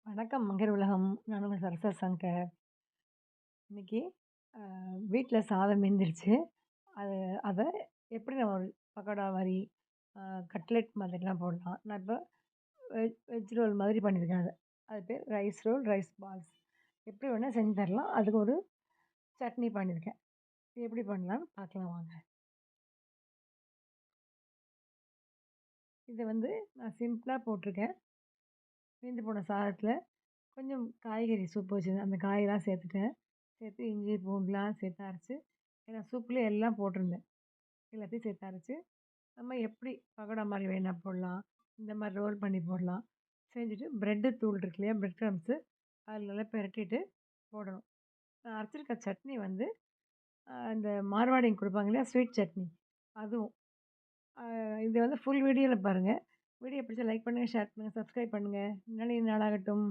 வணக்கம் மங்கர் உலகம். நான் உங்கள் சரசா சங்கர். இன்னைக்கு அ வீட்ல சாதம் மீந்துருச்சு. அது அத எப்படி நம்ம ஒரு பக்கோடா மாரி, அ கட்லெட் மாதிரிலாம் போடலாம். நான் இப்ப வெஜ் ரோல் மாதிரி பண்ணியிருக்கேன் அத. அது பேர் ரைஸ் ரோல், ரைஸ் பால்ஸ். எப்படி வேணா செஞ்சு தரலாம். அதுக்கு ஒரு சட்னி பண்ணியிருக்கேன். இது எப்படி பண்ணலான்னு பார்க்கலாம் வாங்க. இத வந்து நான் சிம்பிளா போட்டிருக்கேன். மீந்து போன சாதத்தில கொஞ்சம் காய்கறி சூப்பு வச்சிருந்தேன். அந்த காயெல்லாம் சேர்த்துட்டேன். சேர்த்து இஞ்சி, பூண்டுலாம் சேர்த்து அரைச்சு, ஏன்னா சூப்லயே எல்லாம் போட்டிருந்தேன். எல்லாத்தையும் சேர்த்து அரைச்சு, நம்ம எப்படி பக்கோடா மாரி வேணா போடலாம். இந்த மாரி ரோல் பண்ணி போடலாம். செஞ்சுட்டு பிரெட்டு தூள் இருக்கு இல்லையா? பிரெட் க்ரம்ப்ஸு அதில நல்லா பெரட்டிட்டு போடணும். நான் அரைச்சிருக்க சட்னி வந்து இந்த மார்வாடிங்க குடுப்பாங்க இல்லையா? ஸ்வீட் சட்னி அதுவும். அ இது வந்து ஃபுல் வீடியோல பாருங்க. வீடியோ பிடிச்சா லைக் பண்ணுங்க, ஷேர் பண்ணுங்க, சப்ஸ்கிரைப் பண்ணுங்க. நன்றி நாளாகட்டும்.